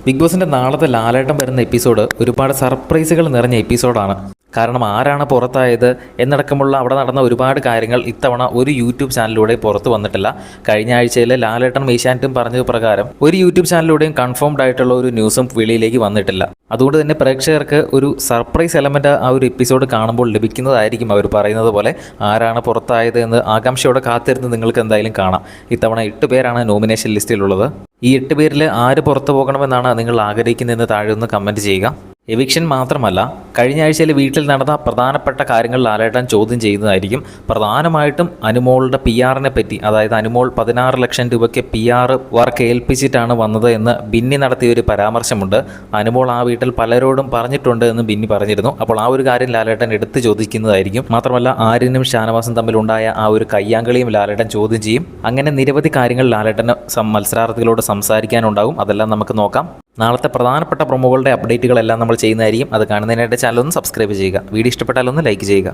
Big ബോസിൻ്റെ നാളത്തെ ലാലേട്ടൻ വരുന്ന എപ്പിസോഡ് ഒരുപാട് സർപ്രൈസുകൾ നിറഞ്ഞ എപ്പിസോഡാണ്. കാരണം ആരാണ് പുറത്തായത് എന്നടക്കമുള്ള അവിടെ നടന്ന ഒരുപാട് കാര്യങ്ങൾ ഇത്തവണ ഒരു യൂട്യൂബ് ചാനലിലൂടെ പുറത്തു വന്നിട്ടില്ല. കഴിഞ്ഞ ആഴ്ചയിൽ ലാലേട്ടൻ ഏഷ്യാനെറ്റും പറഞ്ഞത് പ്രകാരം ഒരു യൂട്യൂബ് ചാനലിലൂടെയും കൺഫേംഡ് ആയിട്ടുള്ള ഒരു ന്യൂസും വെളിയിലേക്ക് വന്നിട്ടില്ല. അതുകൊണ്ട് തന്നെ പ്രേക്ഷകർക്ക് ഒരു സർപ്രൈസ് എലമെൻ്റ് ആ ഒരു എപ്പിസോഡ് കാണുമ്പോൾ ലഭിക്കുന്നതായിരിക്കും. അവർ പറയുന്നത് പോലെ ആരാണ് പുറത്തായത് എന്ന് ആകാംക്ഷയോടെ കാത്തിരുന്ന് നിങ്ങൾക്ക് എന്തായാലും കാണാം. ഇത്തവണ 8 പേരാണ് നോമിനേഷൻ ലിസ്റ്റിലുള്ളത്. ഈ 8 പേരിൽ ആര് പുറത്തു പോകണമെന്നാണ് നിങ്ങൾ ആഗ്രഹിക്കുന്നതെന്ന് താഴെ ഒന്ന് കമൻറ്റ് ചെയ്യുക. എവിക്ഷൻ മാത്രമല്ല, കഴിഞ്ഞ ആഴ്ചയിൽ വീട്ടിൽ നടന്ന പ്രധാനപ്പെട്ട കാര്യങ്ങൾ ലാലേട്ടൻ ചോദ്യം ചെയ്യുന്നതായിരിക്കും. പ്രധാനമായിട്ടും അനുമോളുടെ PR-നെ പറ്റി, അതായത് അനുമോൾ 16 ലക്ഷം രൂപയ്ക്ക് PR വർക്ക് ഏൽപ്പിച്ചിട്ടാണ് വന്നത് എന്ന് ബിന്നി നടത്തിയൊരു പരാമർശമുണ്ട്. അനുമോൾ ആ വീട്ടിൽ പലരോടും പറഞ്ഞിട്ടുണ്ട് എന്ന് ബിന്നി പറഞ്ഞിരുന്നു. അപ്പോൾ ആ ഒരു കാര്യം ലാലേട്ടൻ എടുത്ത് ചോദിക്കുന്നതായിരിക്കും. മാത്രമല്ല, ആര്യനും ഷാനവാസും തമ്മിലുണ്ടായ ആ ഒരു കയ്യാങ്കളിയും ലാലേട്ടൻ ചോദ്യം ചെയ്യും. അങ്ങനെ നിരവധി കാര്യങ്ങൾ ലാലേട്ടന് മത്സരാർത്ഥികളോട് സംസാരിക്കാനുണ്ടാകും. അതെല്ലാം നമുക്ക് നോക്കാം. നാളത്തെ പ്രധാനപ്പെട്ട പ്രൊമോകളുടെ അപ്ഡേറ്റുകളെല്ലാം നമ്മൾ ചെയ്യുന്നതായിരിക്കും. അത് കാണുന്നതിനായിട്ട് ചാനൽ ഒന്ന് സബ്സ്ക്രൈബ് ചെയ്യുക. വീഡിയോ ഇഷ്ടപ്പെട്ടാലൊന്ന് ലൈക്ക് ചെയ്യുക.